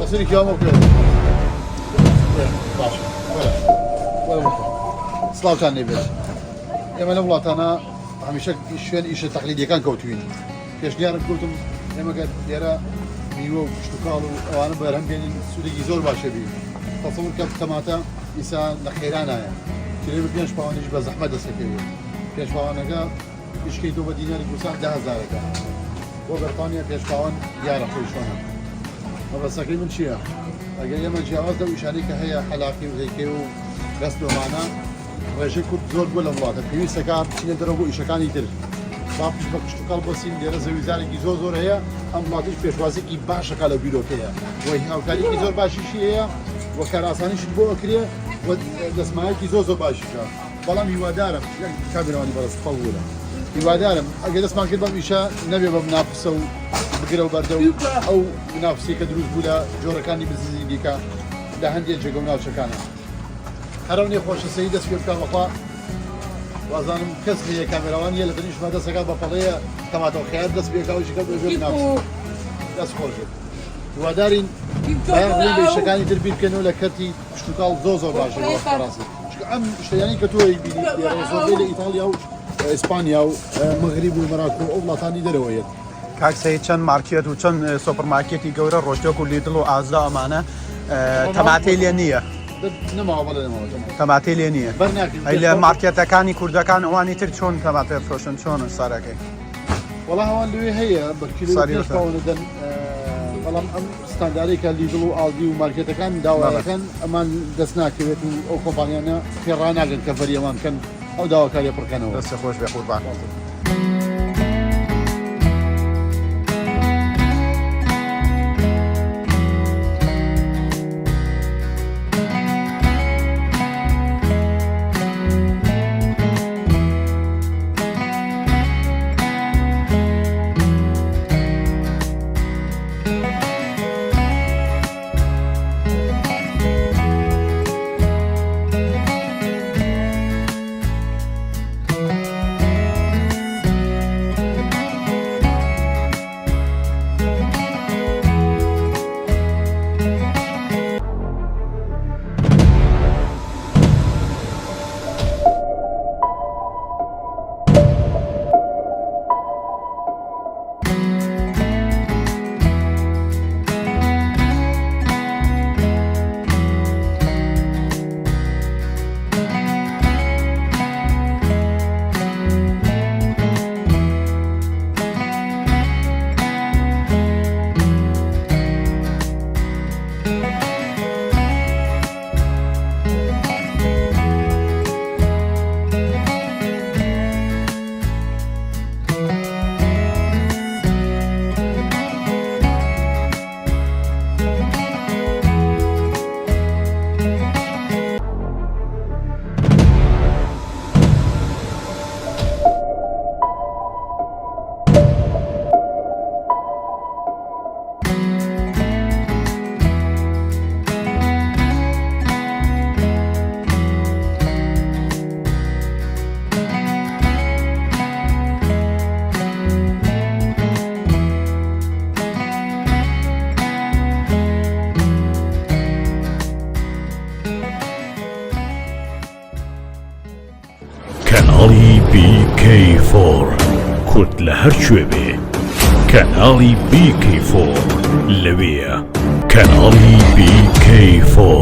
أصير كيامو كذا باش ولا مطلع صلاة كان نبيش يا من أولاد أنا هميشه شوين إيش تقليدي كان كوتوين كيش نيارم كوتم لما قد يرى ميوه وشتوكالو وأنا برهم بين سودي زور باشبي تصور كم تماتا إنسان نخيرانا يعني كلي بينش باونيش بزحمة دسكيو بينش باونا إيش كيدو بدينار يقصان 10,000 وبريطانيا بينش باون يارا خويشونا ما بس أكيد من شيء أجل يوم الجواز ده ويشانيك هي حلاقي وهيك وغسلوا معنا ويجي كل زور ولا مواطن في سكاب شيء درجو إيش كان يدير بابش بكشتو كل بسين دير زوجان كي زور هي أم ماتيش بيشوازي كي باش كلا بيلو كيا وهي أو كاري كي زور باشي شيء وكراساني شتبو أكريه ودسماعي كي زور باشي كا بالام يوادارم كابينة واني برا صفولة يوادارم أجل اسمع كده بمشى نبي بمنافسه بقرأ وبردو أو منافسي كدروس بولا جورا كاني بزيديكا ده هندي الجو منافسة كانا هروني خوش السيد اسمه كان وقا وأظن كسبي كاميران يلا بنيش ماذا سكال بطلية كما توخيات دس بيكاوش كده بيجو منافسة دس خوشه يوادارين بيعملون بيشكاني تربيل كانوا لكرتي شتوكال زوزو باشي وقت راسي أم يعني كتوي بيدي زوزو إيطاليا و إسبانيا ومغرب والمراكو وبلاتاني درويات کاک سعید چند مارکت و چند سوپرمارکتی گەورە ڕۆژتێک و لیدڵ و ئازدا ئەمانە تەماتەی لێ نییە تەماتەی لێ نییە ئەی لە مارکێتەکانی کوردەکان ئەوانی تر چۆن تەماتە فرۆشن چۆن سارەکەی وەڵا هەوان لێ هەیە بەکیلۆدەن بەڵام ئەم ستانداریکە لیدڵ و ئالدی و مارکێتەکان داوایەکەن ئەمان دەست ناکەوێت و ئەو کۆمپانیانە پێڕاناگەن کە بەریەوان کەن ئەو داواکاریە پڕکەنەوە دەستە خۆش بێ قوربان کەناڵی BK4 کورد لە هەر کوێ بێ کەناڵی BK4 لەوەیە کەناڵی BK4